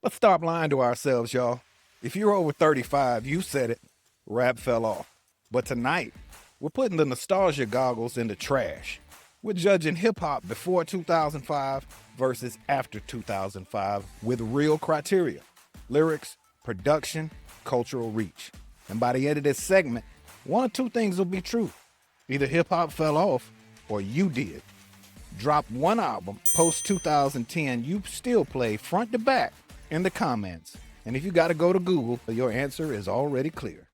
Let's stop lying to ourselves, y'all. If you're over 35, you said it, rap fell off. But tonight, we're putting the nostalgia goggles in the trash. We're judging hip hop before 2005 versus after 2005 with real criteria: lyrics, production, cultural reach. And by the end of this segment, one of two things will be true. Either hip hop fell off or you did. Drop one album post 2010 you still play front to back in the comments. And if you got to go to Google, your answer is already clear.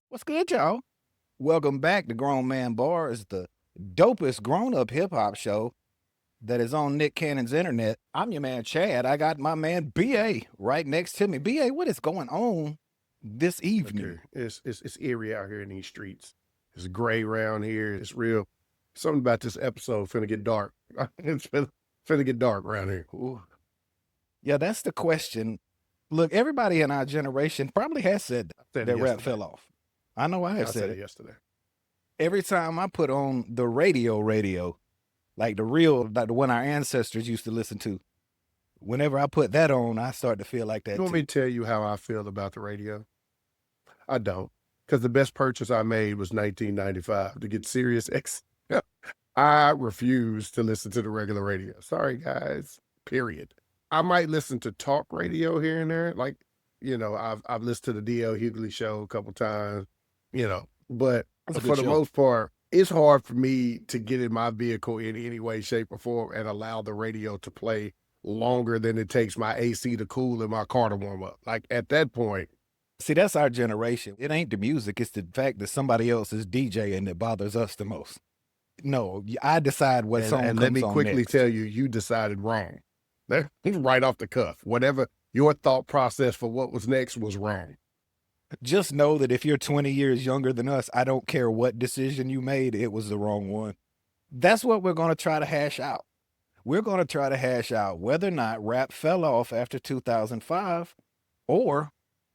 What's good, y'all? Welcome back to Grown Man Bars, the dopest grown-up hip-hop show that is on Nick Cannon's internet. I'm your man, Chad. I got my man, B.A., right next to me. B.A., what is going on this evening? It's eerie out here in these streets. It's gray around here. It's real. Something about this episode finna get dark. It's finna get dark around here. Ooh. Yeah, that's the question. Look, everybody in our generation probably has said that rap fell off. I know I have said it yesterday. Every time I put on the radio, like the one our ancestors used to listen to, whenever I put that on, I start to feel like that. You want me to tell you how I feel about the radio? I don't, because the best purchase I made was 1995 to get Sirius X. I refuse to listen to the regular radio. Sorry, guys. Period. I might listen to talk radio here and there, like, I've listened to the D.L. Hughley show a couple times, but for the most part, it's hard for me to get in my vehicle in any way, shape, or form and allow the radio to play longer than it takes my AC to cool and my car to warm up. Like, at that point. See, that's our generation. It ain't the music. It's the fact that somebody else is DJing that bothers us the most. No, I decide what song comes on And let me quickly tell you, you decided wrong. Right off the cuff. Whatever your thought process for what was next was wrong. Just know that if you're 20 years younger than us, I don't care what decision you made, it was the wrong one. That's what we're going to try to hash out. We're going to try to hash out whether or not rap fell off after 2005, or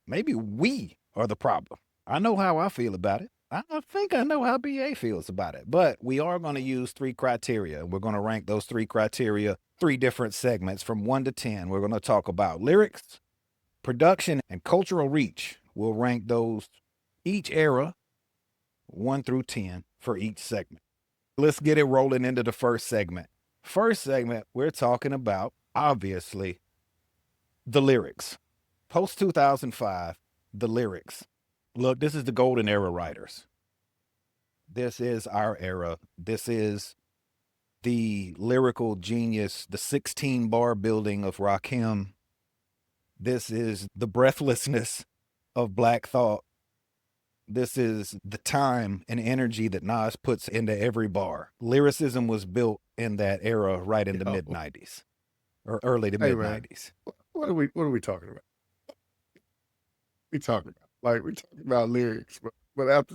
maybe we are the problem. I know how I feel about it. I think I know how BA feels about it. But we are going to use three criteria. We're going to rank those three criteria, three different segments from 1 to 10. We're going to talk about lyrics, production, and cultural reach. We'll rank those each era 1 through 10 for each segment. Let's get it rolling into the first segment. First segment, we're talking about, obviously, the lyrics. Post 2005, the lyrics. Look, this is the golden era writers. This is our era. This is the lyrical genius, the 16-bar building of Rakim. This is the breathlessness of Black Thought. This is the time and energy that Nas puts into every bar. Lyricism was built in that era, right in the mid-90s or early to mid-90s. What are we talking about? We talking about lyrics, but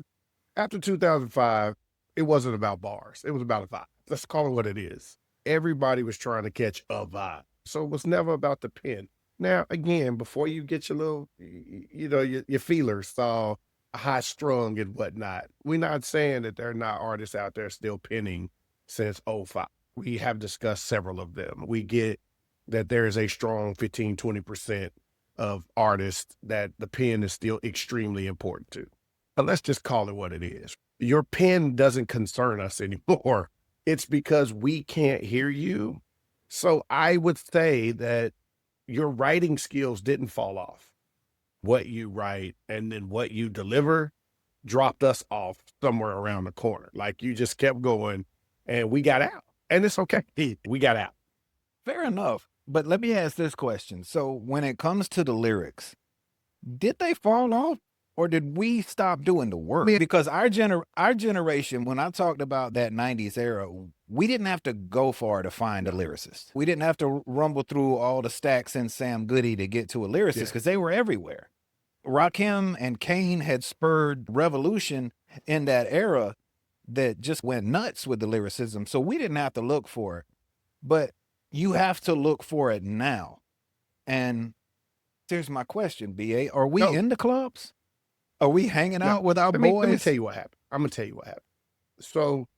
after 2005, it wasn't about bars. It was about a vibe. Let's call it what it is. Everybody was trying to catch a vibe, so it was never about the pen. Now, again, before you get your little, your feelers all high strung and whatnot, we're not saying that there are not artists out there still penning since 05. We have discussed several of them. We get that there is a strong 15, 20% of artists that the pen is still extremely important to. But let's just call it what it is. Your pen doesn't concern us anymore. It's because we can't hear you. So I would say that your writing skills didn't fall off. What you write and then what you deliver dropped us off somewhere around the corner. Like, you just kept going and we got out. And it's okay. We got out. Fair enough. But let me ask this question. So when it comes to the lyrics, did they fall off or did we stop doing the work? Because our generation, when I talked about that 90s era, we didn't have to go far to find a lyricist. We didn't have to rumble through all the stacks in Sam Goody to get to a lyricist because they were everywhere. Rakim and Kane had spurred revolution in that era that just went nuts with the lyricism. So we didn't have to look for it. But you have to look for it now. And here's my question, BA. Are we No. in the clubs? Are we hanging No. out with our Let me boys? tell you what happened. I'm going to tell you what happened. So,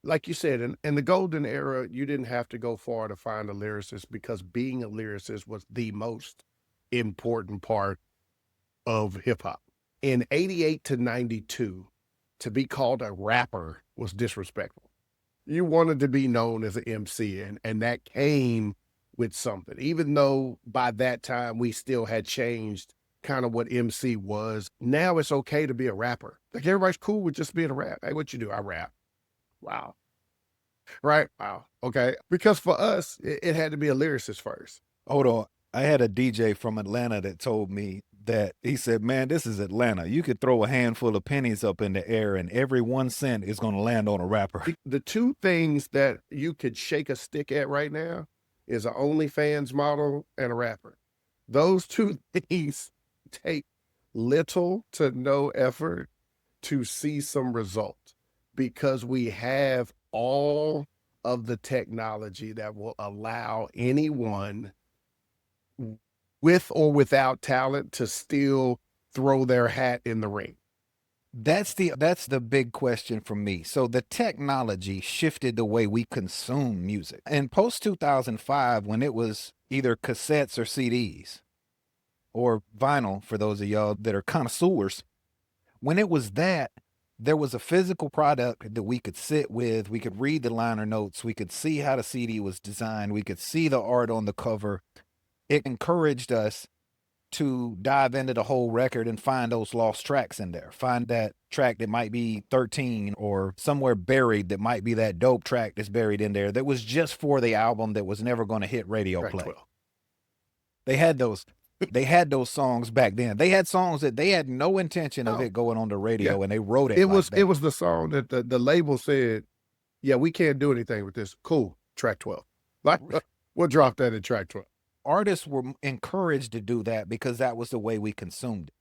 like you said, in the golden era, you didn't have to go far to find a lyricist because being a lyricist was the most important part of hip hop. In 88 to 92, to be called a rapper was disrespectful. You wanted to be known as an MC, and that came with something. Even though by that time we still had changed kind of what MC was, now it's okay to be a rapper. Like everybody's cool with just being a rap. Hey, what you do? I rap. Wow. Right? Wow. Okay. Because for us, it had to be a lyricist first. Hold on. I had a DJ from Atlanta that told me that he said, man, this is Atlanta. You could throw a handful of pennies up in the air and every 1 cent is going to land on a rapper. The two things that you could shake a stick at right now is an OnlyFans model and a rapper. Those two things take little to no effort to see some results because we have all of the technology that will allow anyone with or without talent to still throw their hat in the ring. That's the big question for me. So the technology shifted the way we consume music. In post 2005, when it was either cassettes or CDs or vinyl, for those of y'all that are connoisseurs, when it was that, there was a physical product that we could sit with. We could read the liner notes. We could see how the CD was designed. We could see the art on the cover. It encouraged us to dive into the whole record and find those lost tracks in there. Find that track that might be 13 or somewhere buried that might be that dope track that's buried in there that was just for the album that was never going to hit radio Track play. 12. They had those songs back then. They had songs that they had no intention of it going on the radio, and they wrote it. It was the song that the label said, yeah, we can't do anything with this. Cool, track 12. Like we'll drop that in track 12. Artists were encouraged to do that because that was the way we consumed it.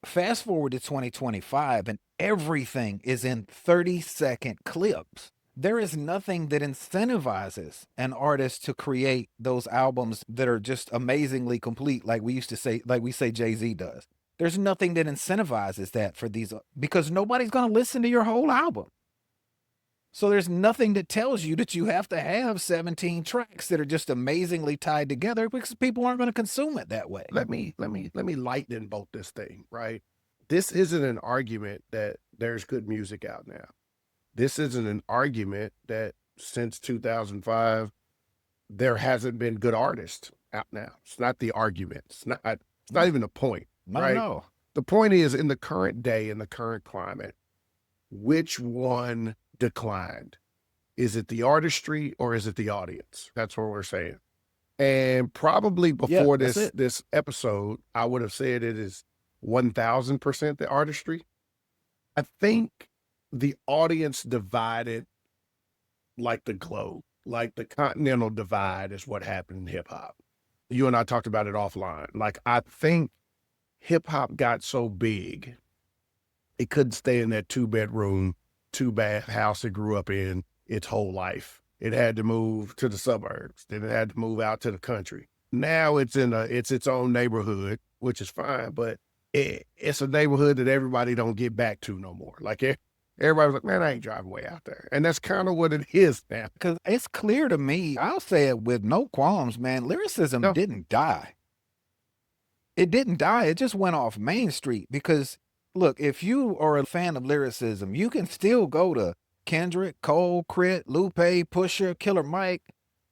Fast forward to 2025 and everything is in 30-second clips. There is nothing that incentivizes an artist to create those albums that are just amazingly complete, like we say Jay-Z does. There's nothing that incentivizes that for these, because nobody's going to listen to your whole album. So there's nothing that tells you that you have to have 17 tracks that are just amazingly tied together because people aren't going to consume it that way. Let me lighten both this thing, right? This isn't an argument that there's good music out now. This isn't an argument that since 2005, there hasn't been good artists out now. It's not the argument. It's not even the point, right? No. The point is, in the current day, in the current climate, which one declined? Is it the artistry or is it the audience? That's what we're saying. And probably before this episode, I would have said it is 1000% the artistry. I think the audience divided like the globe, like the continental divide is what happened in hip hop. You and I talked about it offline. Like, I think hip hop got so big, it couldn't stay in that 2-bedroom, 2-bath house it grew up in its whole life. It had to move to the suburbs. Then it had to move out to the country. Now it's its own neighborhood, which is fine, but it's a neighborhood that everybody don't get back to no more. Like, everybody's like, man, I ain't driving way out there. And that's kind of what it is now. Because it's clear to me, I'll say it with no qualms, man, lyricism didn't die. It didn't die. It just went off Main Street because, look, if you are a fan of lyricism, you can still go to Kendrick, Cole, Crit, Lupe, Pusha, Killer Mike,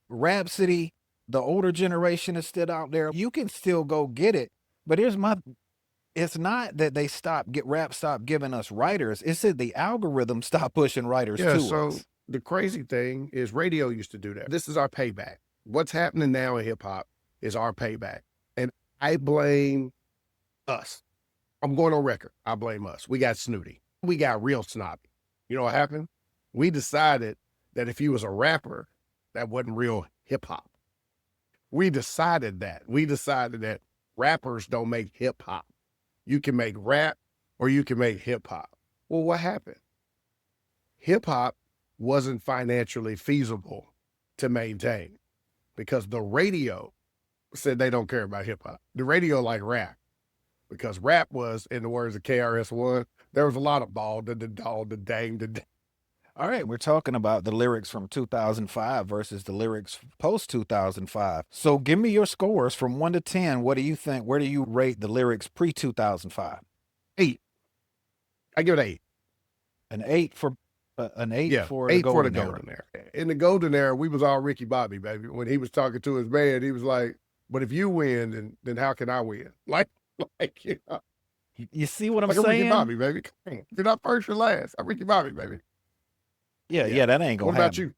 Rhapsody. The older generation is still out there. You can still go get it. But it's not that rap stopped giving us writers. It's that the algorithm stopped pushing writers to us. The crazy thing is radio used to do that. This is our payback. What's happening now in hip hop is our payback. And I blame us. I'm going on record. I blame us. We got snooty. We got real snobby. You know what happened? We decided that if he was a rapper, that wasn't real hip hop. We decided that. We decided that rappers don't make hip hop. You can make rap or you can make hip hop. Well, what happened? Hip hop wasn't financially feasible to maintain because the radio said they don't care about hip hop. The radio like rap, because rap was, in the words of KRS-One, there was a lot of ball, the dog, the dang, the. All right, we're talking about the lyrics from 2005 versus the lyrics post 2005. So give me your scores from 1 to 10. What do you think? Where do you rate the lyrics pre 2005? 8. I give it 8. An 8 for an 8 Yeah, for 8 the for the golden era. golden era. In the golden era, we was all Ricky Bobby, baby. When he was talking to his band, he was like, "But if you win, then how can I win?" Like you know, You see what I'm like I'm Ricky saying? Bobby, baby. Come on. If you're not first, you're last. I'm Ricky Bobby, baby. Yeah, that ain't gonna What about happen.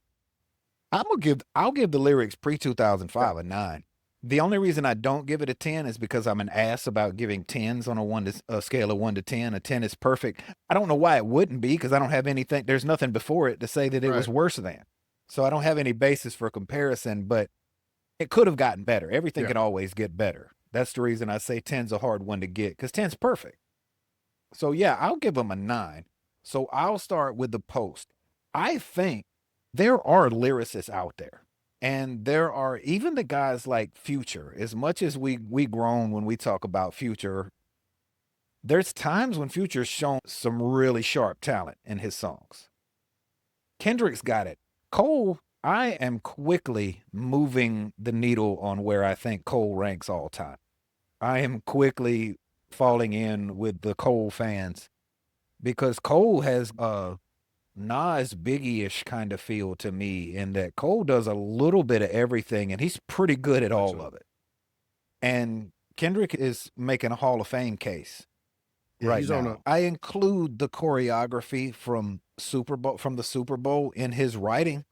you? I'll give the lyrics pre 2005 a 9. The only reason I don't give it a 10 is because I'm an ass about giving 10s on a scale of 1 to 10. A 10 is perfect. I don't know why it wouldn't be, because I don't have anything. There's nothing before it to say that it was worse than. So I don't have any basis for comparison, but it could have gotten better. Everything can always get better. That's the reason I say 10's a hard one to get, because 10's perfect. So yeah, I'll give them a 9. So I'll start with the post. I think there are lyricists out there. And there are even the guys like Future. As much as we groan when we talk about Future, there's times when Future's shown some really sharp talent in his songs. Kendrick's got it. Cole, I am quickly moving the needle on where I think Cole ranks all time. I am quickly falling in with the Cole fans, because Cole has Nas Biggie-ish kind of feel to me, in that Cole does a little bit of everything and he's pretty good at all of it. And Kendrick is making a Hall of Fame case right now. I include the choreography from the Super Bowl in his writing.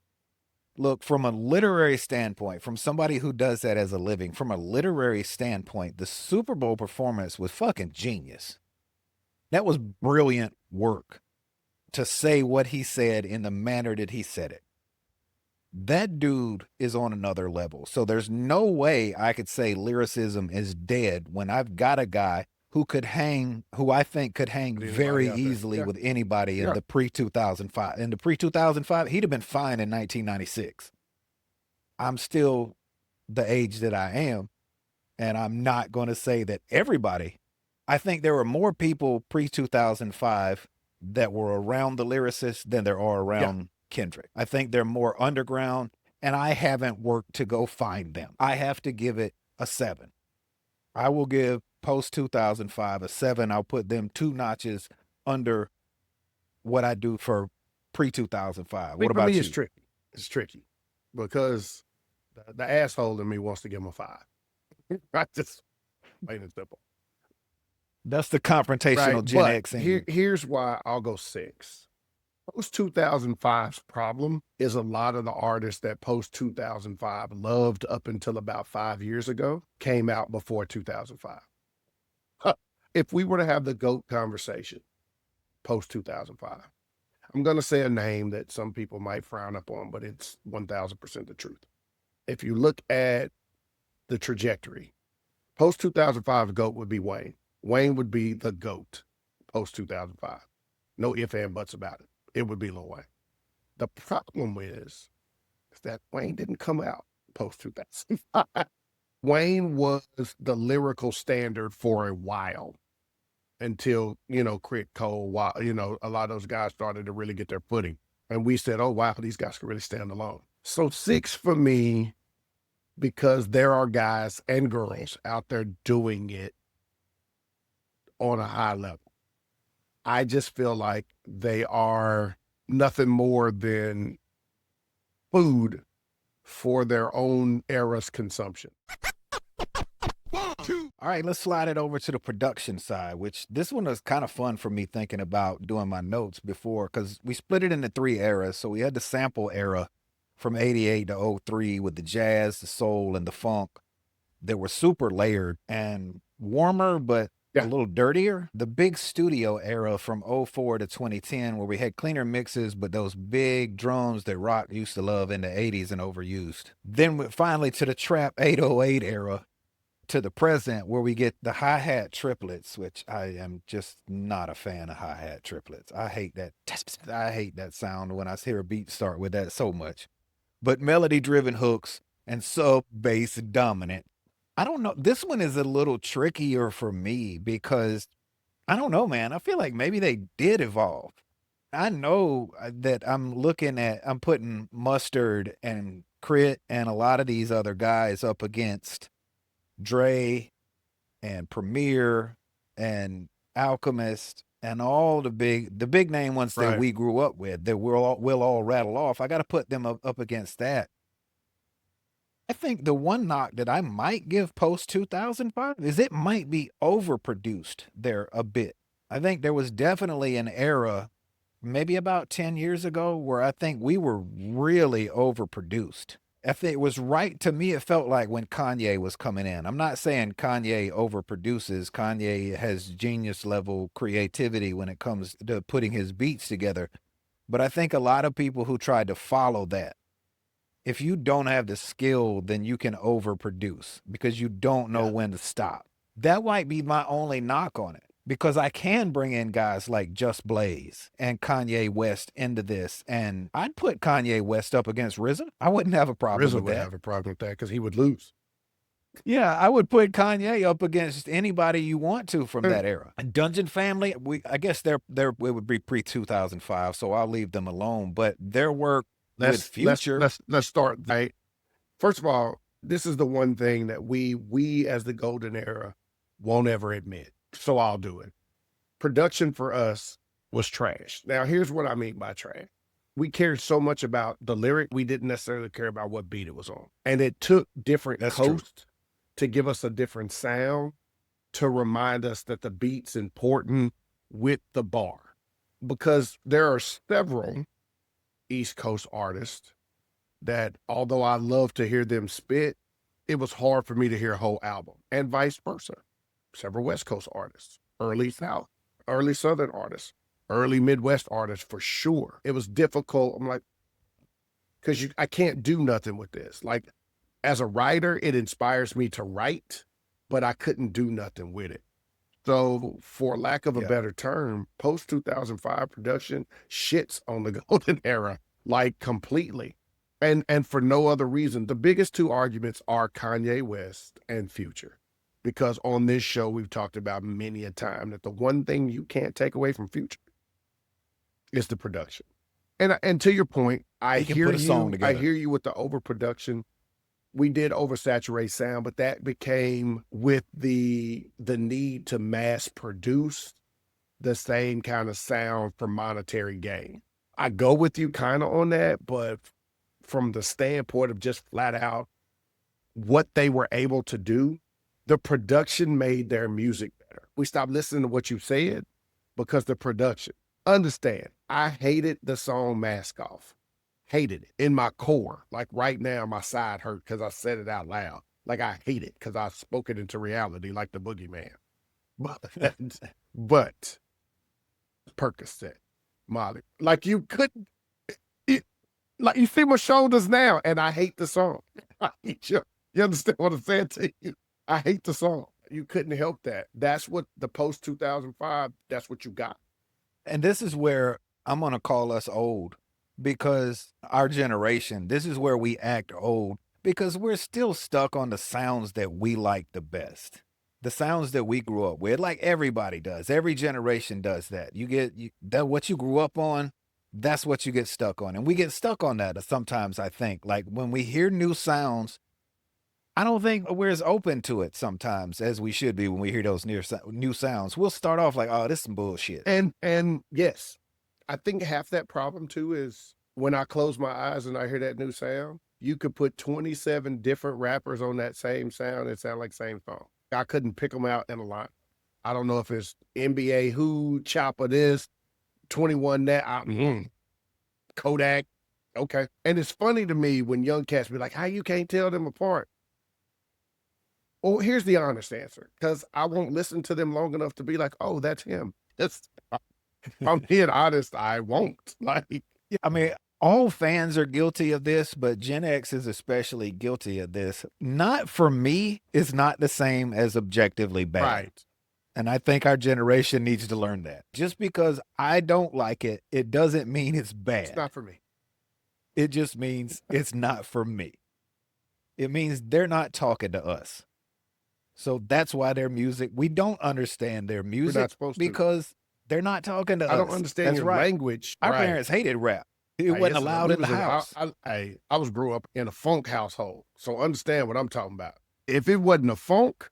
Look, from a literary standpoint, from somebody who does that as a living, from a literary standpoint, the Super Bowl performance was fucking genius. That was brilliant work to say what he said in the manner that he said it. That dude is on another level. So there's no way I could say lyricism is dead when I've got a guy who I think could hang very easily with anybody in the pre-2005. In the pre-2005, he'd have been fine in 1996. I'm still the age that I am, and I'm not going to say that everybody. I think there were more people pre-2005 that were around the lyricist than there are around Kendrick. I think they're more underground, and I haven't worked to go find them. I have to give it a 7. I will give post 2005 a 7. I'll put them 2 notches under what I do for pre 2005. What about you? It's tricky. It's tricky because the asshole in me wants to give him a 5. I just plain and simple. That's the confrontational Gen X. Here's why I'll go 6. Post 2005's problem is a lot of the artists that post 2005 loved up until about 5 years ago came out before 2005. If we were to have the GOAT conversation post 2005, I'm going to say a name that some people might frown upon, but it's 1000% the truth. If you look at the trajectory, post 2005 GOAT would be Wayne. Wayne would be the GOAT post 2005. No ifs and buts about it. It would be Lil Wayne. The problem is that Wayne didn't come out post 2005. Wayne was the lyrical standard for a while until, Crit Cole, a lot of those guys started to really get their footing. And we said, oh, wow, these guys can really stand alone. So 6 for me, because there are guys and girls out there doing it on a high level. I just feel like they are nothing more than food for their own era's consumption. All right, let's slide it over to the production side, which this one was kind of fun for me thinking about doing my notes before, because we split it into 3 eras. So we had the sample era from 88 to 03 with the jazz, the soul, and the funk. They were super layered and warmer, but a little dirtier. The big studio era from 04 to 2010, where we had cleaner mixes, but those big drums that rock used to love in the 80s and overused. Then finally to the trap 808 era to the present, where we get the hi-hat triplets, which I am just not a fan of hi-hat triplets. I hate that sound when I hear a beat start with that so much. But melody-driven hooks and sub-bass dominant I don't know. This one is a little trickier for me because I don't know, man. I feel like maybe they did evolve. I know that I'm putting Mustard and Crit and a lot of these other guys up against Dre and Premier and Alchemist and all the big name ones that Right. we grew up with that we'll all rattle off. I got to put them up against that. I think the one knock that I might give post 2005 is it might be overproduced there a bit. I think there was definitely an era, maybe about 10 years ago, where I think we were really overproduced. I think it was right to me, it felt like when Kanye was coming in. I'm not saying Kanye overproduces. Kanye has genius level creativity when it comes to putting his beats together. But I think a lot of people who tried to follow that, if you don't have the skill, then you can overproduce because you don't know when to stop. That might be my only knock on it because I can bring in guys like Just Blaze and Kanye West into this. And I'd put Kanye West up against RZA. I wouldn't have a problem RZA with would that. have a problem with that because he would lose. Yeah, I would put Kanye up against anybody you want to from that era. And Dungeon Family, I guess it would be pre 2005, so I'll leave them alone. But their work with Future, let's start right. First of all, this is the one thing that we as the golden era won't ever admit. So I'll do it. Production for us was trash. Now here's what I mean by trash. We cared so much about the lyric, we didn't necessarily care about what beat it was on. And it took different coasts to give us a different sound, to remind us that the beat's important with the bar. Because there are several East Coast artists that, although I love to hear them spit, it was hard for me to hear a whole album, and vice versa. Several West Coast artists, early South, early Southern artists, early Midwest artists for sure. It was difficult. I'm like, because I can't do nothing with this. Like, as a writer, it inspires me to write, but I couldn't do nothing with it. So, for lack of a better term, post 2005 production shits on the golden era, like completely. And for no other reason. The biggest two arguments are Kanye West and Future. Because on this show, we've talked about many a time that the one thing you can't take away from Future is the production. And to your point, I hear you with the overproduction. We did oversaturate sound, but that became with the need to mass produce the same kind of sound for monetary gain. I go with you kind of on that, but from the standpoint of just flat out what they were able to do, the production made their music better. We stopped listening to what you said because the production. Understand, I hated the song Mask Off. Hated it in my core. Like right now, my side hurt because I said it out loud. Like I hate it because I spoke it into reality like the boogeyman. But Percocet, Molly, like you couldn't, like you see my shoulders now, and I hate the song. You understand what I'm saying to you? I hate the song. You couldn't help that. That's what the post 2005, that's what you got. and this is where I'm going to call us old because our generation, this is where we act old because we're still stuck on the sounds that we like the best. The sounds that we grew up with, like everybody does. Every generation does that. That what you grew up on, that's what you get stuck on. And we get stuck on that sometimes, I think. Like when we hear new sounds, I don't think we're as open to it sometimes as we should be when we hear those new sounds. We'll start off like, oh, this is some bullshit. And yes, I think half that problem too is when I close my eyes and I hear that new sound, you could put 27 different rappers on that same sound and sound like the same song. I couldn't pick them out in a line. I don't know if it's NBA Who, Chopper this, 21 that, Kodak. Okay. And it's funny to me when young cats be like, how you can't tell them apart? Well, here's the honest answer, because I won't listen to them long enough to be like, oh, that's him. If I'm being honest, I won't. Like, I mean, all fans are guilty of this, but Gen X is especially guilty of this. Not for me, it's not the same as objectively bad. Right. And I think our generation needs to learn that. Just because I don't like it, it doesn't mean it's bad. It's not for me. It just means it's not for me. It means they're not talking to us. So that's why their music, we don't understand their We're music not supposed to. because they're not talking to us. I don't understand That's your right. language. Our Right. parents hated rap. It Hey, wasn't listen, allowed we in the was house. I was grew up in a funk household, so understand what I'm talking about. If it wasn't a funk,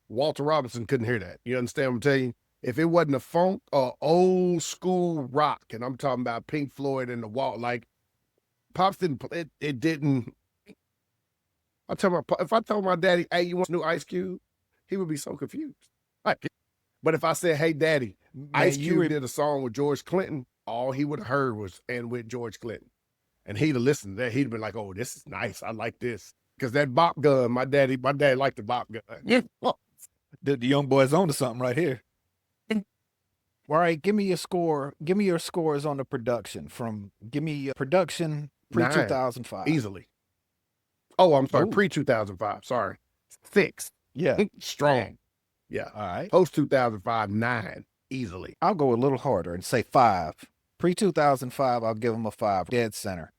Walter Robinson couldn't hear that. You understand what I'm telling you? If it wasn't a funk or old school rock, and I'm talking about Pink Floyd and the Wall, like Pops didn't. It didn't. I tell my if I told my daddy, "Hey, you want new Ice Cube?" He would be so confused. Like, but if I said, "Hey, Daddy, Ice Cube did a song with George Clinton," all he would have heard was "and with George Clinton," and he'd have listened to that. He'd have been like, "Oh, this is nice. I like this." Because that bop gun, my daddy liked the bop gun. Yeah, the young boy's on to something right here. All right, give me your score. Give me your scores on the production. Give me production pre-2005. Easily. Oh, I'm sorry, Ooh. pre-2005. Sorry. 6. Yeah. Strong. Yeah. All right. Post-2005, 9. Easily. I'll go a little harder and say 5. Pre-2005, I'll give them a 5. Dead center.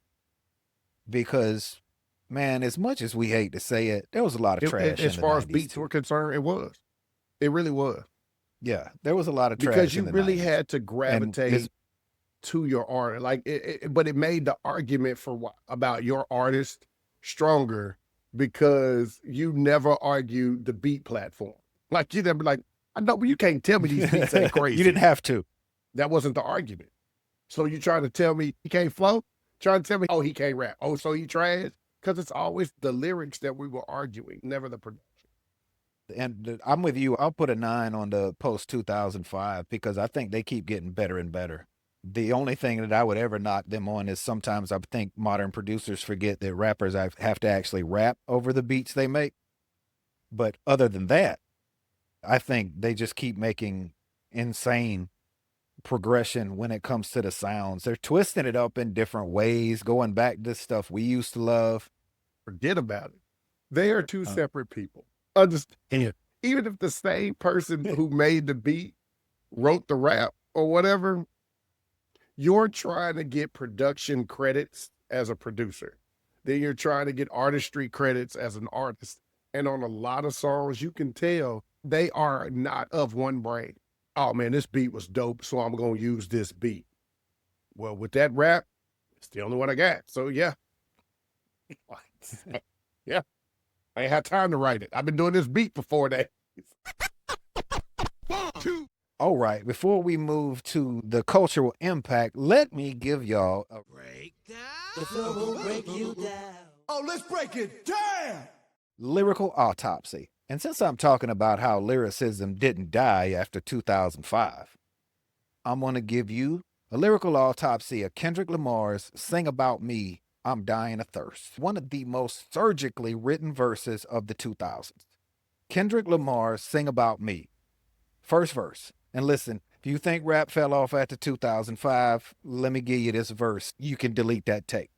Because, man, as much as we hate to say it, there was a lot of trash as in the far 90s as beats too. were concerned, it was. It really was. Yeah, there was a lot of trash because you in the really 90s. had to gravitate to your art, like but it made the argument about your artist stronger because you never argued the beat platform. Like you never like, I know, but you can't tell me these beats ain't crazy. You didn't have to. That wasn't the argument. So you trying to tell me he can't flow? Trying to tell me, oh, he can't rap. Oh, so he trash? Because it's always the lyrics that we were arguing, never the production. And I'm with you. I'll put a 9 on the post 2005 because I think they keep getting better and better. The only thing that I would ever knock them on is sometimes I think modern producers forget that rappers have to actually rap over the beats they make. But other than that, I think they just keep making insane progression when it comes to the sounds. They're twisting it up in different ways, going back to stuff we used to love. Forget about it. They are two separate people. Understand? Even if the same person who made the beat wrote the rap or whatever, you're trying to get production credits as a producer. Then you're trying to get artistry credits as an artist. And on a lot of songs, you can tell they are not of one brain. Oh man, this beat was dope, so I'm going to use this beat. Well, with that rap, it's the only one I got. So yeah. Yeah. I ain't had time to write it. I've been doing this beat for 4 days. 1, 2. All right, before we move to the cultural impact, let me give y'all a breakdown. The flow will break you down. Oh, let's break it down. Lyrical Autopsy. And since I'm talking about how lyricism didn't die after 2005, I'm going to give you a lyrical autopsy of Kendrick Lamar's Sing About Me, I'm Dying of Thirst, one of the most surgically written verses of the 2000s. Kendrick Lamar's Sing About Me. First verse. And listen, if you think rap fell off after 2005, let me give you this verse. You can delete that tape.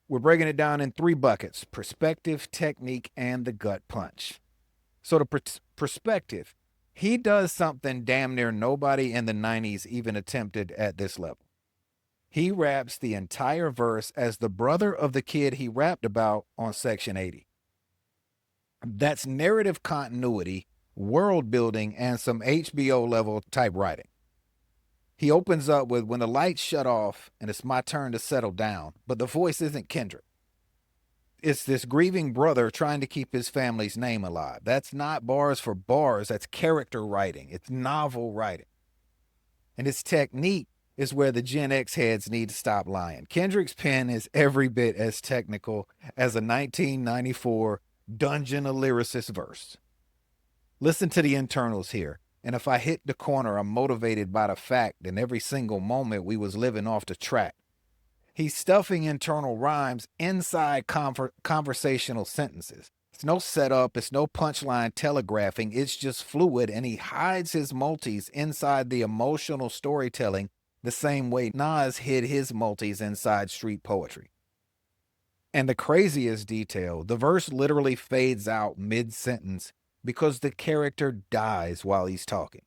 We're breaking it down in 3 buckets: perspective, technique, and the gut punch. So the perspective, he does something damn near nobody in the 90s even attempted at this level. He raps the entire verse as the brother of the kid he rapped about on Section 80. That's narrative continuity, world building, and some HBO level type writing. He opens up with, when the lights shut off and it's my turn to settle down, but the voice isn't Kendrick. It's this grieving brother trying to keep his family's name alive. That's not bars for bars. That's character writing. It's novel writing. And his technique is where the Gen X heads need to stop lying. Kendrick's pen is every bit as technical as a 1994 Dungeon of Lyricist verse. Listen to the internals here. And if I hit the corner, I'm motivated by the fact that every single moment we was living off the track. He's stuffing internal rhymes inside conversational sentences. It's no setup, it's no punchline telegraphing, it's just fluid, and he hides his multis inside the emotional storytelling the same way Nas hid his multis inside street poetry. And the craziest detail, the verse literally fades out mid-sentence because the character dies while he's talking.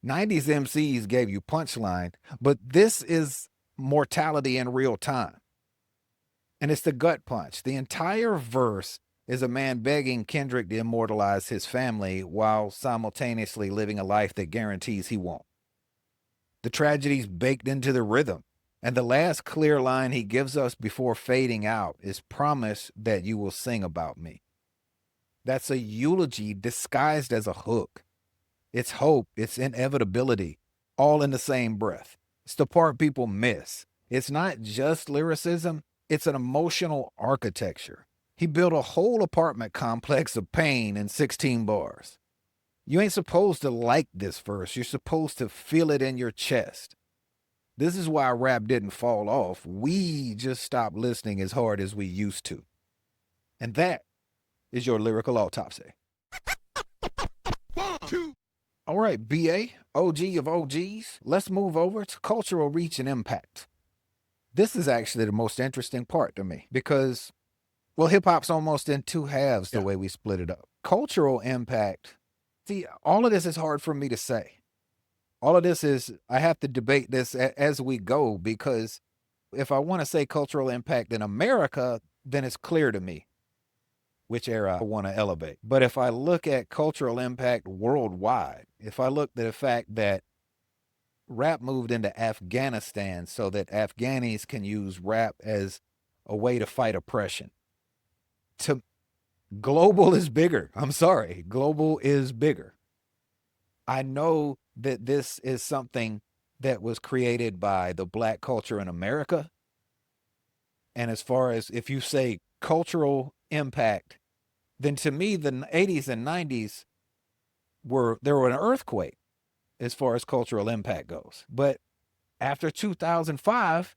90s MCs gave you punchline, but this is mortality in real time. And it's the gut punch. The entire verse is a man begging Kendrick to immortalize his family while simultaneously living a life that guarantees he won't. The tragedy's baked into the rhythm, and the last clear line he gives us before fading out is promise that you will sing about me. That's a eulogy disguised as a hook. It's hope, it's inevitability, all in the same breath. It's the part people miss. It's not just lyricism, it's an emotional architecture. He built a whole apartment complex of pain in 16 bars. You ain't supposed to like this verse. You're supposed to feel it in your chest. This is why rap didn't fall off. We just stopped listening as hard as we used to. And that is your lyrical autopsy. All right, BA, OG of OGs, let's move over to cultural reach and impact. This is actually the most interesting part to me because, well, hip-hop's almost in two halves the way we split it up. Cultural impact, see, all of this is hard for me to say. All of this is, I have to debate this as we go, because if I want to say cultural impact in America, then it's clear to me which era I want to elevate. But if I look at cultural impact worldwide, if I look at the fact that rap moved into Afghanistan so that Afghanis can use rap as a way to fight oppression, global is bigger. I'm sorry, global is bigger. I know that this is something that was created by the Black culture in America. And as far as if you say cultural impact, then to me, the 80s and 90s were an earthquake as far as cultural impact goes. But after 2005,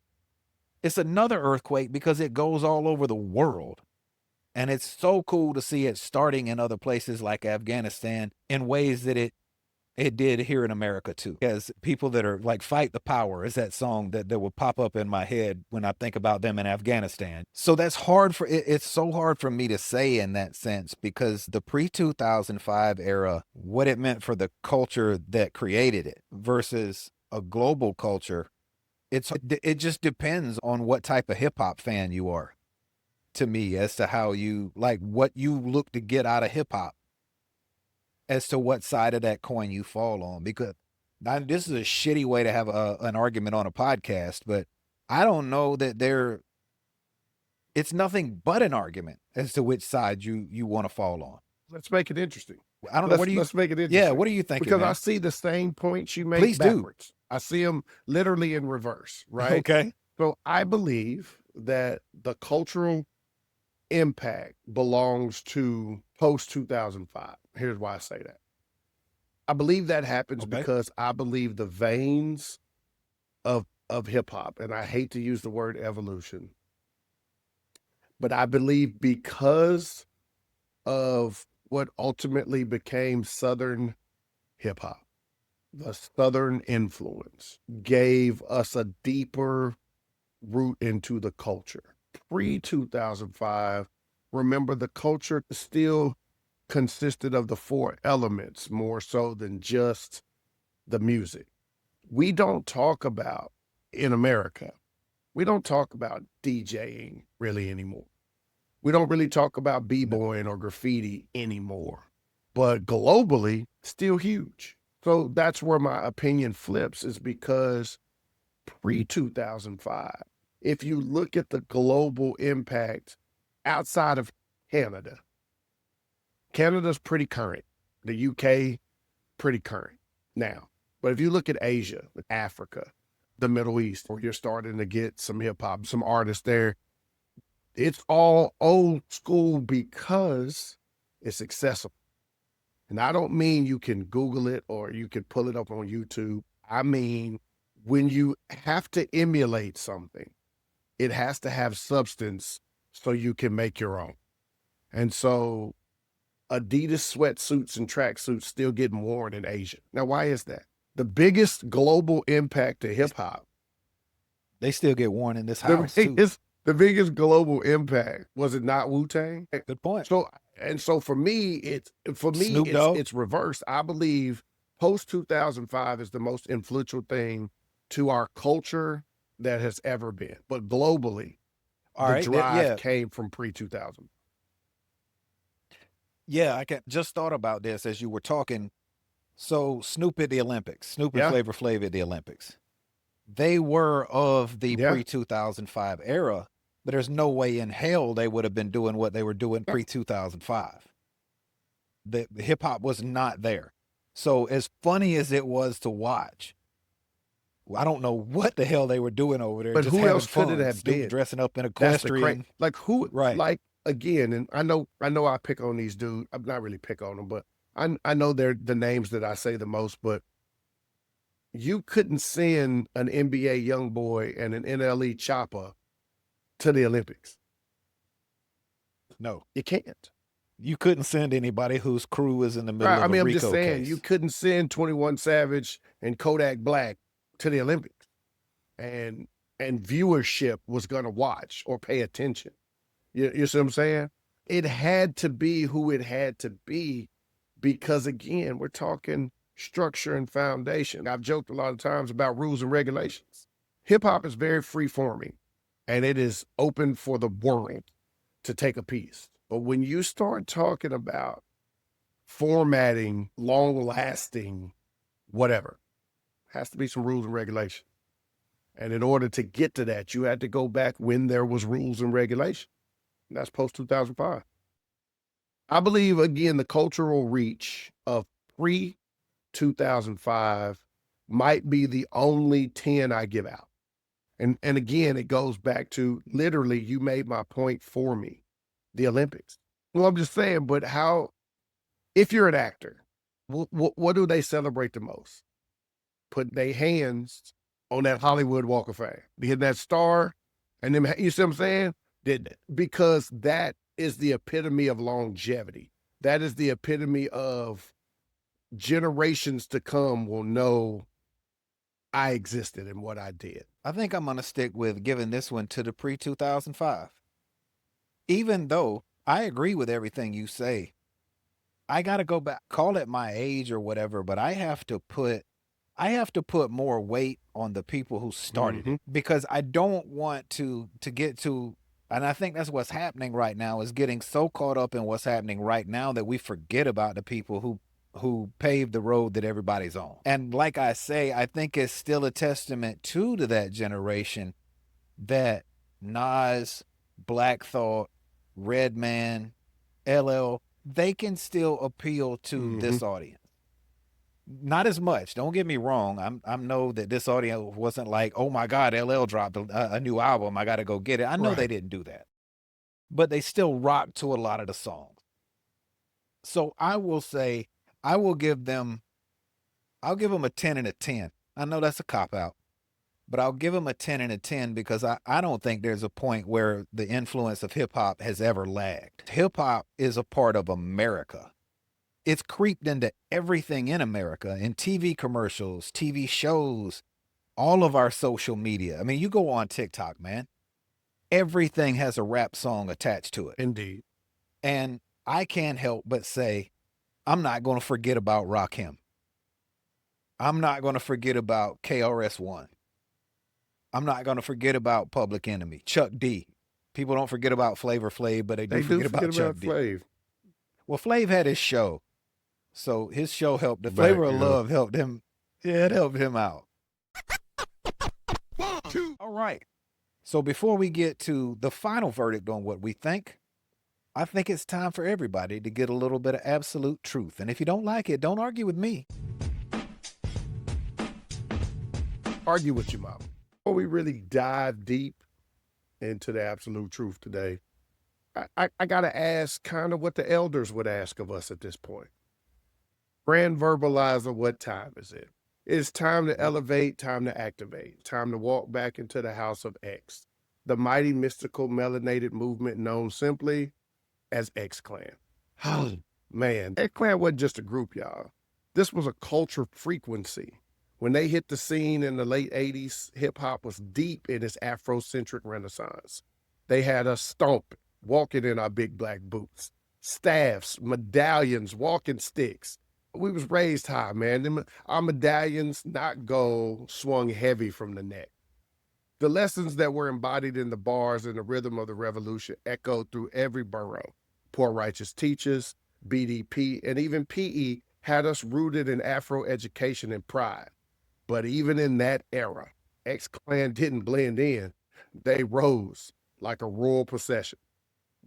it's another earthquake because it goes all over the world. And it's so cool to see it starting in other places like Afghanistan in ways that it did here in America too. Because people that are like Fight the Power is that song that will pop up in my head when I think about them in Afghanistan. So that's hard for it's so hard for me to say in that sense, because the pre-2005 era, what it meant for the culture that created it versus a global culture, it just depends on what type of hip hop fan you are, to me, as to how you like what you look to get out of hip hop, as to what side of that coin you fall on. Because this is a shitty way to have an argument on a podcast, but I don't know that it's nothing but an argument as to which side you want to fall on. Let's make it interesting. I don't know. Let's make it interesting. Yeah, what are you thinking? Because man? I see the same points you make Please backwards. I see them literally in reverse, right? Okay. So I believe that the cultural impact belongs to post 2005. Here's why I say that. I believe that happens because I believe the veins of hip hop, and I hate to use the word evolution, but I believe because of what ultimately became Southern hip hop, the Southern influence gave us a deeper root into the culture. Pre-2005, remember, the culture still consisted of the four elements more so than just the music. We don't talk about, in America, we don't talk about DJing really anymore. We don't really talk about b-boying or graffiti anymore. But globally, still huge. So that's where my opinion flips, is because pre-2005, if you look at the global impact outside of Canada, Canada's pretty current. The UK, pretty current now. But if you look at Asia, Africa, the Middle East, where you're starting to get some hip hop, some artists there, it's all old school because it's accessible. And I don't mean you can Google it or you can pull it up on YouTube. I mean, when you have to emulate something, it has to have substance so you can make your own. And so Adidas sweatsuits and tracksuits still getting worn in Asia. Now, why is that? The biggest global impact to hip hop, they still get worn in this house too. The biggest global impact, was it not Wu-Tang? Good point. So for me, it's reversed. I believe post 2005 is the most influential thing to our culture that has ever been. But globally, the drive came from pre 2000. Yeah, I just thought about this as you were talking. So Snoop at the Olympics, Snoop and Yeah, Flavor Flav at the Olympics. They were of the yeah. pre-2005 era, but there's no way in hell they would have been doing what they were doing pre-2005. The hip hop was not there. So as funny as it was to watch, I don't know what the hell they were doing over there, But just who having else could it fun. have Snoop been? dressing up in That's the crazy. equestrian. Like who? Right. Like again, and I know I pick on these dudes. I'm not really pick on them, but I know they're the names that I say the most. But you couldn't send an NBA young boy and an NLE chopper to the Olympics. No, You can't. you couldn't send anybody whose crew is in the middle Right. of I mean, a I'm Rico just saying case. you couldn't send 21 Savage and Kodak Black to the Olympics, and viewership was gonna watch or pay attention. You see what I'm saying? It had to be who it had to be because, again, we're talking structure and foundation. I've joked a lot of times about rules and regulations. Hip hop is very free forming and it is open for the world to take a piece. But when you start talking about formatting, long lasting, whatever, has to be some rules and regulations. And in order to get to that, you had to go back when there was rules and regulations. And that's post 2005. I believe, again, the cultural reach of pre 2005 might be the only 10 I give out. And again, it goes back to literally, you made my point for me, the Olympics. Well, I'm just saying, but how, if you're an actor, what do they celebrate the most? Put their hands on that Hollywood Walk of Fame, hitting that star, and then, you see what I'm saying? Because that is the epitome of longevity. That is the epitome of generations to come will know I existed and what I did. I think I'm going to stick with giving this one to the pre-2005. Even though I agree with everything you say, I got to go back, call it my age or whatever, but I have to put more weight on the people who started it, because I don't want to get to, and I think that's what's happening right now, is getting so caught up in what's happening right now that we forget about the people who paved the road that everybody's on. And like I say, I think it's still a testament to that generation that Nas, Black Thought, Redman, LL, they can still appeal to this audience. Not as much. Don't get me wrong. I know that this audience wasn't like, oh my God, LL dropped a new album, I got to go get it. I know they didn't do that, but they still rock to a lot of the songs. So I will say, I'll give them a 10 and a 10. I know that's a cop out, but I'll give them a 10 and a 10 because I don't think there's a point where the influence of hip hop has ever lagged. Hip hop is a part of America. It's creeped into everything in America, in TV commercials, TV shows, all of our social media. I mean, you go on TikTok, man, everything has a rap song attached to it. Indeed. And I can't help but say, I'm not going to forget about Rakim. I'm not going to forget about KRS-One. I'm not going to forget about Public Enemy, Chuck D. People don't forget about Flavor Flav, but they do forget about Chuck D. Flav. Well, Flav had his show. So his show helped. The Flavor of Love helped him. Yeah, it helped him out. All right. So before we get to the final verdict on what we think, I think it's time for everybody to get a little bit of absolute truth. And if you don't like it, don't argue with me. Argue with your mama. Before we really dive deep into the absolute truth today, I got to ask kind of what the elders would ask of us at this point. Grand verbalizer, what time is it? It's time to elevate, time to activate, time to walk back into the house of X, the mighty mystical melanated movement known simply as X Clan. Oh, man, X Clan wasn't just a group, y'all. This was a culture frequency. When they hit the scene in the late 80s, hip hop was deep in its Afrocentric renaissance. They had us stomping, walking in our big black boots, staffs, medallions, walking sticks. We was raised high, man. Our medallions, not gold, swung heavy from the neck. The lessons that were embodied in the bars and the rhythm of the revolution echoed through every borough. Poor righteous teachers, BDP, and even PE had us rooted in Afro education and pride. But even in that era, X Clan didn't blend in. They rose like a royal procession.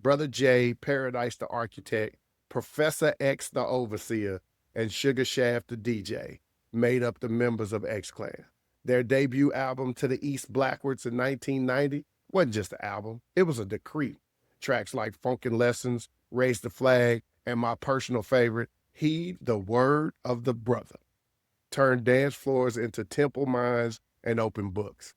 Brother J, Paradise the Architect, Professor X the Overseer, and Sugar Shaft the DJ made up the members of X Clan. Their debut album, To the East Blackwards, in 1990, wasn't just an album, it was a decree. Tracks like Funkin' Lessons, Raise the Flag, and my personal favorite, Heed the Word of the Brother, turned dance floors into temple minds and open books.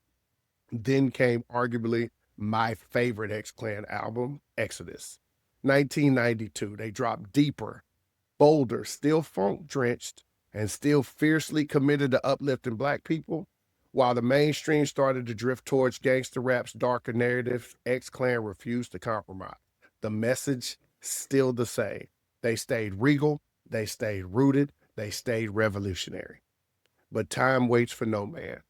Then came arguably my favorite X Clan album, Exodus. 1992, they dropped deeper, bolder, still funk drenched, and still fiercely committed to uplifting Black people. While the mainstream started to drift towards gangster rap's darker narratives, X Clan refused to compromise. The message still the same. They stayed regal, they stayed rooted, they stayed revolutionary. But time waits for no man,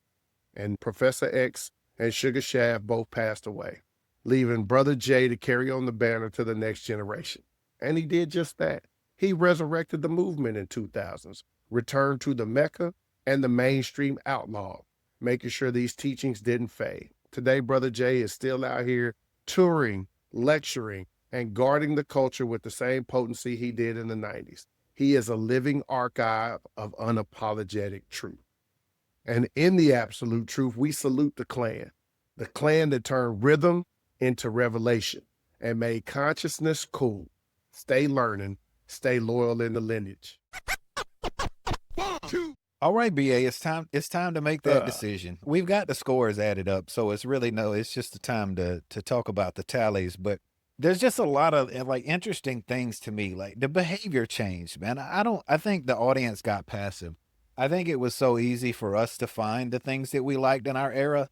and Professor X and Sugar Shaft both passed away, leaving Brother J to carry on the banner to the next generation. And he did just that. He resurrected the movement in 2000s, returned to the Mecca and the mainstream outlaw, making sure these teachings didn't fade. Today, Brother J is still out here touring, lecturing, and guarding the culture with the same potency he did in the 90s. He is a living archive of unapologetic truth. And in the absolute truth, we salute the clan that turned rhythm into revelation and made consciousness cool. Stay learning, stay loyal in the lineage. All right, BA, it's time to make that decision. We've got the scores added up, so it's just the time to talk about the tallies, but there's just a lot of like interesting things to me. Like the behavior changed, man. I think the audience got passive. I think it was so easy for us to find the things that we liked in our era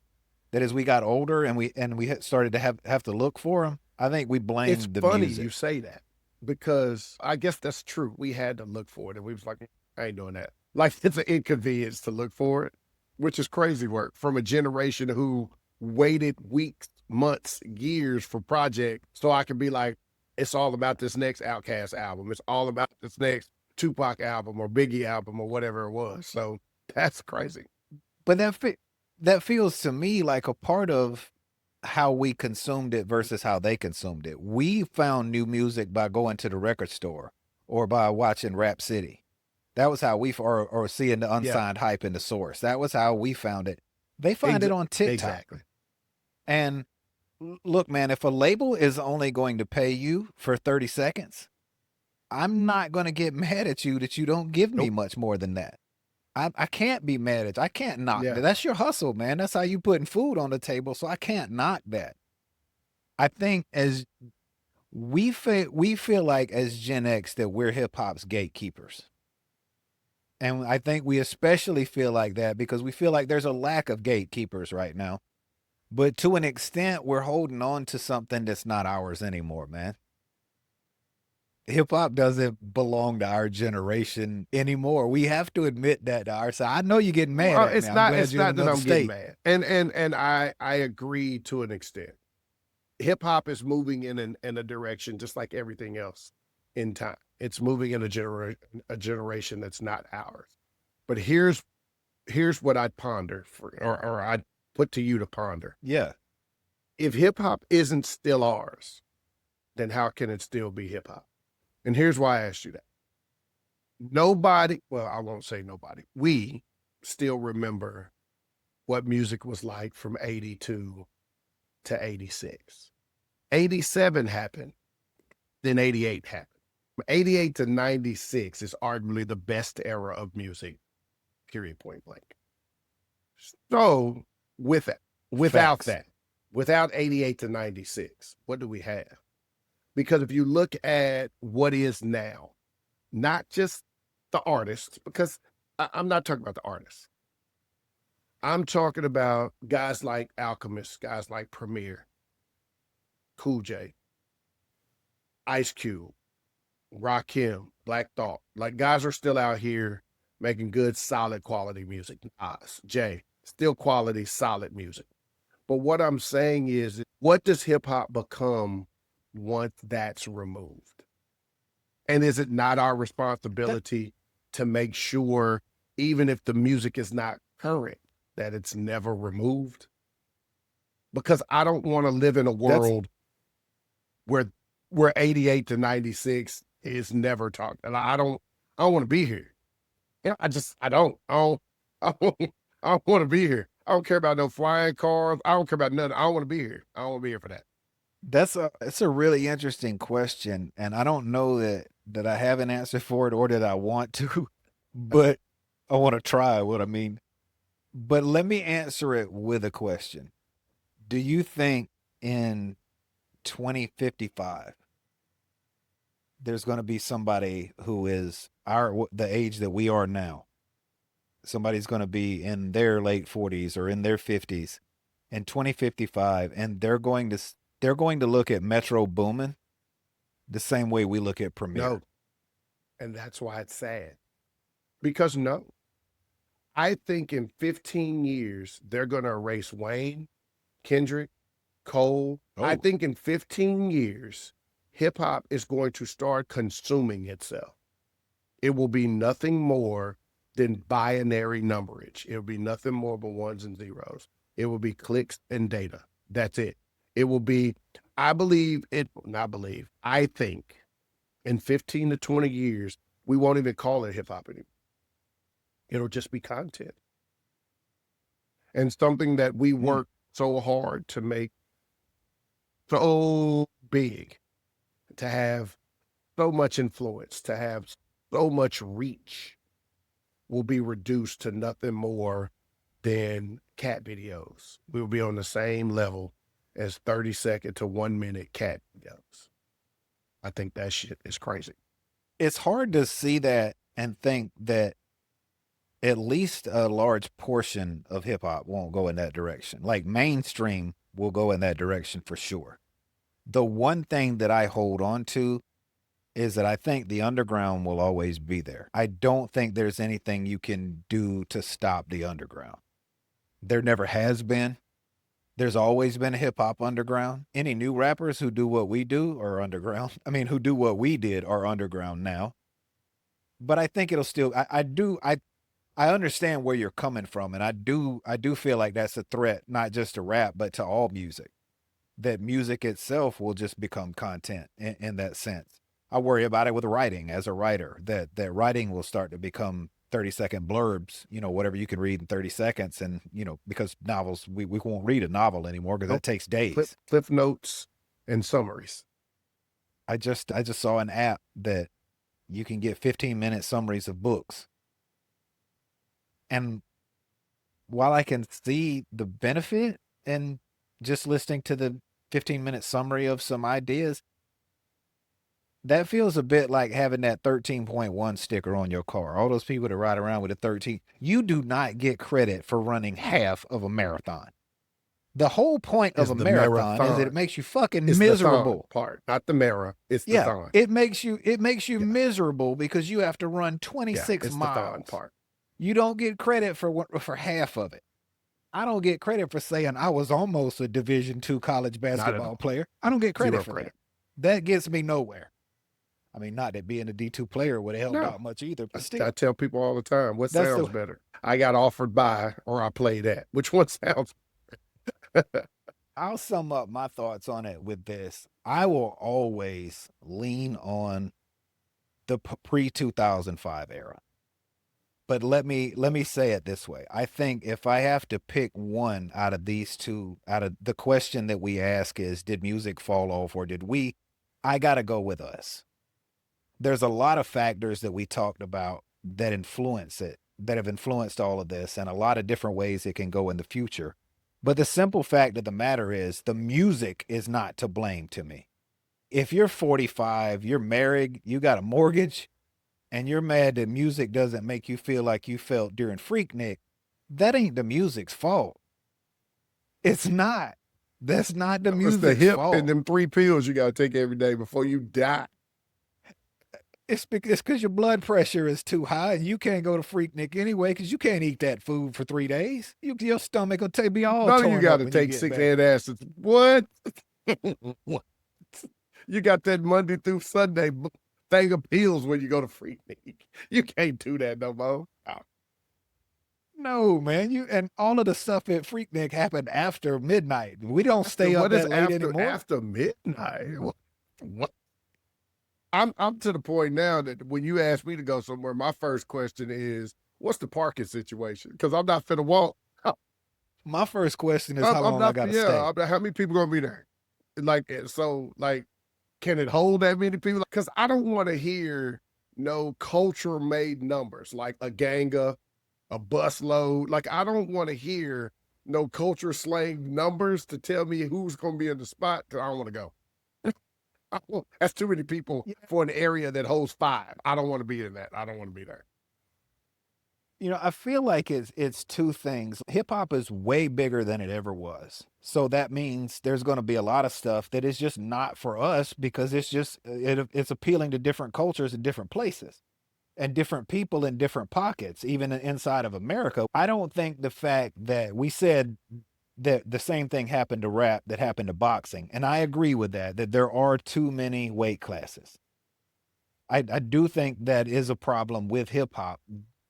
that as we got older and we started to have to look for them, I think we blamed the funny music. You say that because I guess that's true. We had to look for it, and we was like, I ain't doing that. Like it's an inconvenience to look for it, which is crazy work from a generation who waited weeks, months, years for project so I could be like, it's all about this next Outkast album. It's all about this next Tupac album or Biggie album or whatever it was. So that's crazy. But that feels to me like a part of how we consumed it versus how they consumed it. We found new music by going to the record store or by watching Rap City. That was how or seeing the unsigned hype in the source. That was how we found it. They find it on TikTok. Exactly. And look, man, if a label is only going to pay you for 30 seconds, I'm not going to get mad at you that you don't give me much more than that. I can't be mad at you. I can't knock that. That's your hustle, man. That's how you putting food on the table. So I can't knock that. I think as we feel like as Gen X that we're hip hop's gatekeepers. And I think we especially feel like that because we feel like there's a lack of gatekeepers right now. But to an extent, we're holding on to something that's not ours anymore, man. Hip hop doesn't belong to our generation anymore. We have to admit that to ourselves. I know you're getting mad at me. It's not that I'm getting mad. And I agree to an extent. Hip hop is moving in a direction just like everything else in time. It's moving in a generation that's not ours. But here's what I'd ponder or I'd put to you to ponder. Yeah. If hip hop isn't still ours, then how can it still be hip hop? And here's why I asked you that. Nobody, well, I won't say nobody. We still remember what music was like from 82 to 86. 87 happened, then 88 happened. From 88 to 96 is arguably the best era of music, period, point blank. So without 88 to 96, what do we have? Because if you look at what is now, not just the artists, because I'm not talking about the artists. I'm talking about guys like Alchemist, guys like Premier, Cool J, Ice Cube, Rakim, Black Thought. Like guys are still out here making good, solid quality music. Nas, Jay, still quality, solid music. But what I'm saying is, what does hip hop become once that's removed? And is it not our responsibility to make sure, even if the music is not current, that it's never removed? Because I don't want to live in a world where 88 to 96 is never talked. And I don't want to be here. Yeah, I don't want to be here. I don't care about no flying cars. I don't care about nothing. I don't want to be here. I don't want to be here for that. It's a really interesting question, and I don't know that I have an answer for it or that I want to, but I want to try what I mean. But let me answer it with a question. Do you think in 2055 there's going to be somebody who is the age that we are now? Somebody's going to be in their late 40s or in their 50s in 2055, and they're going to look at Metro Boomin the same way we look at Premier. No. And that's why it's sad. Because no. I think in 15 years, they're going to erase Wayne, Kendrick, Cole. Oh. I think in 15 years, hip hop is going to start consuming itself. It will be nothing more than binary numberage. It will be nothing more but ones and zeros. It will be clicks and data. That's it. It will be, I think in 15 to 20 years, we won't even call it hip hop anymore. It'll just be content. And something that we work so hard to make so big, to have so much influence, to have so much reach, will be reduced to nothing more than cat videos. We will be on the same level as 30-second to 1 minute cat videos. I think that shit is crazy. It's hard to see that and think that at least a large portion of hip hop won't go in that direction. Like mainstream will go in that direction for sure. The one thing that I hold on to is that I think the underground will always be there. I don't think there's anything you can do to stop the underground. There never has been. There's always been a hip hop underground. Any new rappers who do what we do are underground. I mean, who do what we did are underground now. But I think it'll still, I understand where you're coming from. And I do feel like that's a threat, not just to rap, but to all music. That music itself will just become content in that sense. I worry about it with writing as a writer, that writing will start to become 30-second blurbs, whatever you can read in 30 seconds. And, because novels, we won't read a novel anymore because that takes days. Cliff notes and summaries. I just saw an app that you can get 15-minute summaries of books. And while I can see the benefit in just listening to the 15-minute summary of some ideas, that feels a bit like having that 13.1 sticker on your car. All those people that ride around with a 13, you do not get credit for running half of a marathon. The whole point of a marathon is that it makes you fucking miserable. The part, not the mara. It's the thon. It makes you miserable because you have to run 26 miles. The thon part. You don't get credit for half of it. I don't get credit for saying I was almost a Division II college basketball player. I don't get credit for that. That gets me nowhere. I mean, not that being a D2 player would have helped out much either, but still. I tell people all the time, what sounds better? I got offered by or I played at. Which one sounds better? I'll sum up my thoughts on it with this. I will always lean on the pre-2005 era. But let me say it this way. I think if I have to pick one out of these two, out of the question that we ask is, did music fall off or did we? I got to go with us. There's a lot of factors that we talked about that influence it, that have influenced all of this, and a lot of different ways it can go in the future. But the simple fact of the matter is the music is not to blame to me. If you're 45, you're married, you got a mortgage, and you're mad that music doesn't make you feel like you felt during Freaknik, that ain't the music's fault. It's not. That's not the music's fault. It's the hip and them 3 pills you got to take every day before you die. It's because your blood pressure is too high and you can't go to Freaknik anyway because you can't eat that food for 3 days. Your stomach will be all torn up. You got to take 6 antacids. What? You got that Monday through Sunday thing of pills when you go to Freaknik. You can't do that no more. Oh. No, man. And all of the stuff at Freaknik happened after midnight. We don't stay up that late anymore. After midnight? What? I'm to the point now that when you ask me to go somewhere, my first question is, what's the parking situation? Because I'm not finna walk. My first question is how long I gotta stay. How many people gonna be there? Like, can it hold that many people? Because I don't want to hear no culture-made numbers, like a ganga, a busload. Like, I don't want to hear no culture slang numbers to tell me who's gonna be in the spot, because I don't want to go. That's too many people for an area that holds 5. I don't want to be in that. I don't want to be there. You know, I feel like it's two things. Hip hop is way bigger than it ever was. So that means there's going to be a lot of stuff that is just not for us because it's appealing to different cultures in different places and different people in different pockets, even inside of America. I don't think the fact that we said that the same thing happened to rap that happened to boxing. And I agree with that there are too many weight classes. I do think that is a problem with hip hop,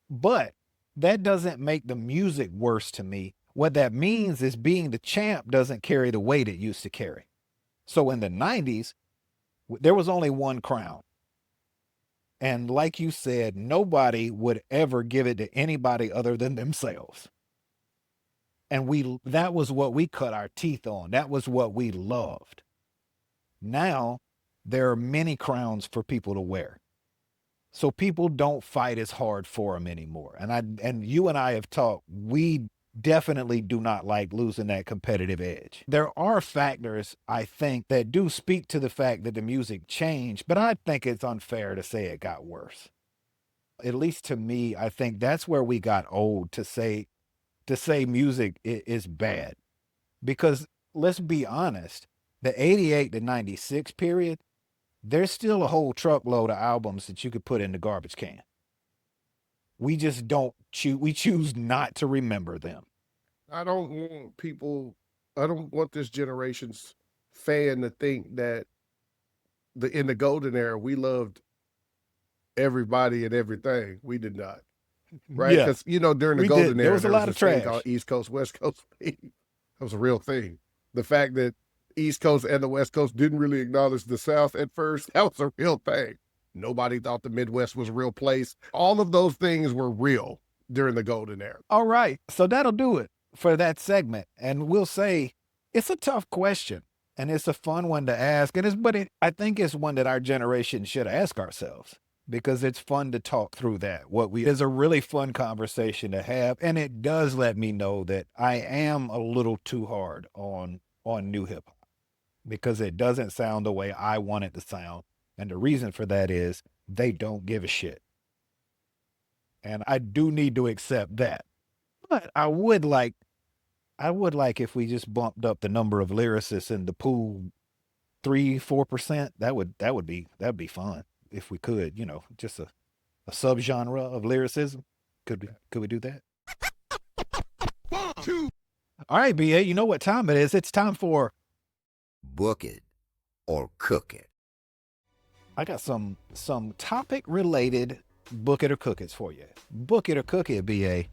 but that doesn't make the music worse to me. What that means is being the champ doesn't carry the weight it used to carry. So in the 90s, there was only one crown. And like you said, nobody would ever give it to anybody other than themselves. And that was what we cut our teeth on. That was what we loved. Now, there are many crowns for people to wear. So people don't fight as hard for them anymore. And you and I have talked, we definitely do not like losing that competitive edge. There are factors, I think, that do speak to the fact that the music changed, but I think it's unfair to say it got worse. At least to me, I think that's where we got old to say music is bad. Because let's be honest, the 88 to 96 period, there's still a whole truckload of albums that you could put in the garbage can. We just we choose not to remember them. I don't want this generation's fan to think that in the golden era, we loved everybody and everything. We did not. Right? Because, during the golden era, there was a lot of trash. Thing called East Coast, West Coast. That was a real thing. The fact that East Coast and the West Coast didn't really acknowledge the South at first, that was a real thing. Nobody thought the Midwest was a real place. All of those things were real during the golden era. All right. So that'll do it for that segment. And we'll say it's a tough question and it's a fun one to ask. I think it's one that our generation should ask ourselves because it's fun to talk through that. It's a really fun conversation to have. And it does let me know that I am a little too hard on new hip hop because it doesn't sound the way I want it to sound. And the reason for that is they don't give a shit. And I do need to accept that. But I would like if we just bumped up the number of lyricists in the pool 3-4%. That'd be fun if we could, just a subgenre of lyricism. Could we do that? 1, 2. All right, BA, you know what time it is. It's time for Book It or Cook It. I got some topic related book it or cook it's for you. Book it or cook it, BA.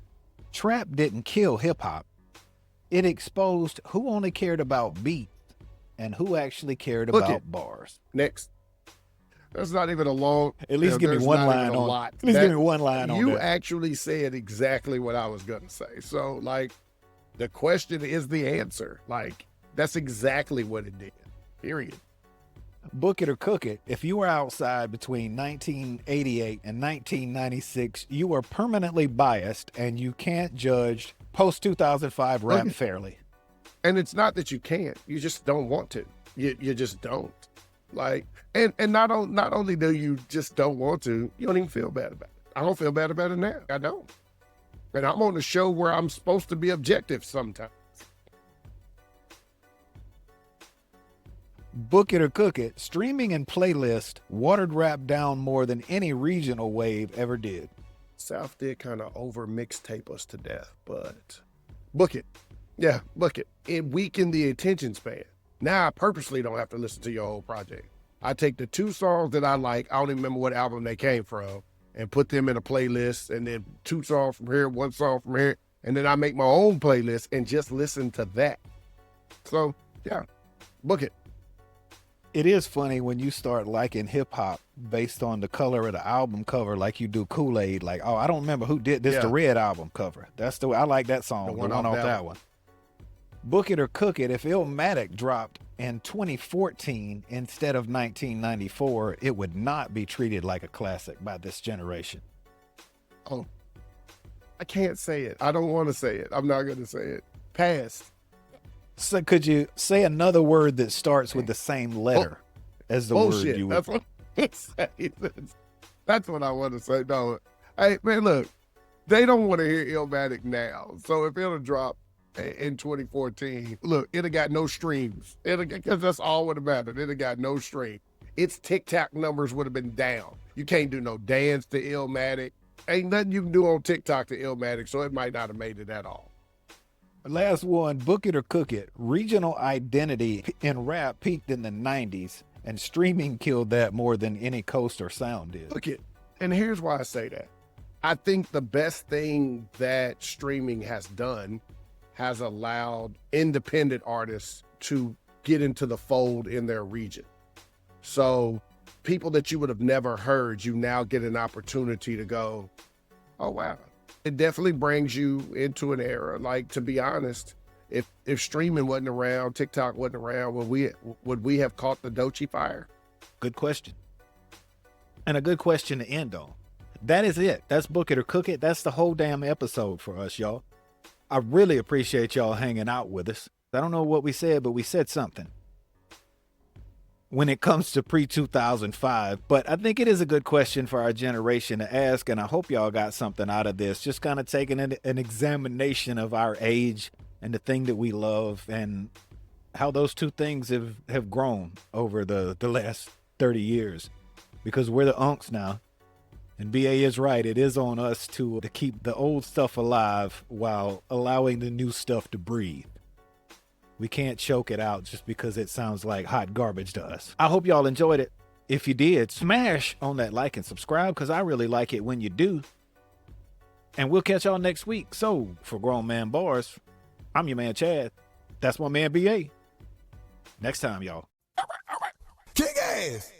Trap didn't kill hip hop. It exposed who only cared about beats and who actually cared about bars. Next. That's not even a long. At least give me one line on. At least give me one line on. You actually said exactly what I was gonna say. So the question is the answer. That's exactly what it did. Period. Book it or cook it. If you were outside between 1988 and 1996, you are permanently biased and you can't judge post-2005 rap fairly. And it's not that you can't. You just don't want to. You just don't. And not only do you just don't want to, you don't even feel bad about it. I don't feel bad about it now. I don't. And I'm on a show where I'm supposed to be objective sometimes. Book it or cook it. Streaming and playlist watered rap down more than any regional wave ever did. South did kind of over mixtape us to death, but book it. Yeah, book it. It weakened the attention span. Now I purposely don't have to listen to your whole project. I take the 2 songs that I like, I don't even remember what album they came from, and put them in a playlist, and then 2 songs from here, 1 song from here, and then I make my own playlist and just listen to that. So, yeah, book it. It is funny when you start liking hip hop based on the color of the album cover, like you do Kool-Aid. Like, oh, I don't remember who did this. Yeah. The Red album cover. That's I like that song. The one off that one. Book it or cook it. If Illmatic dropped in 2014 instead of 1994, it would not be treated like a classic by this generation. Oh, I can't say it. I don't want to say it. I'm not going to say it. Pass. So could you say another word that starts with the same letter as the word you would? That's what I say. That's what I want to say. No, hey man, look, they don't want to hear Illmatic now. So if it'll drop in 2014, look, it'll got no streams. Because that's all would have mattered. It'll got no stream. Its TikTok numbers would have been down. You can't do no dance to Illmatic. Ain't nothing you can do on TikTok to Illmatic, so it might not have made it at all. Last one, book it or cook it. Regional identity in rap peaked in the 90s, and streaming killed that more than any coast or sound did. Look it. And here's why I say that. I think the best thing that streaming has done has allowed independent artists to get into the fold in their region. So people that you would have never heard, you now get an opportunity to go, oh, wow. It definitely brings you into an era. Like, to be honest, if streaming wasn't around, TikTok wasn't around, would we have caught the Doechii fire? Good question. And a good question to end on. That is it. That's book it or cook it. That's the whole damn episode for us, y'all. I really appreciate y'all hanging out with us. I don't know what we said, but we said something when it comes to pre-2005, but I think it is a good question for our generation to ask, and I hope y'all got something out of this, just kind of taking an examination of our age and the thing that we love and how those two things have grown over the last 30 years, because we're the unks now, and BA is right. It is on us to keep the old stuff alive while allowing the new stuff to breathe. We can't choke it out just because it sounds like hot garbage to us. I hope y'all enjoyed it. If you did, smash on that like and subscribe, because I really like it when you do. And we'll catch y'all next week. So, for Grown Man Bars, I'm your man Chad. That's my man BA. Next time, y'all. Kick ass!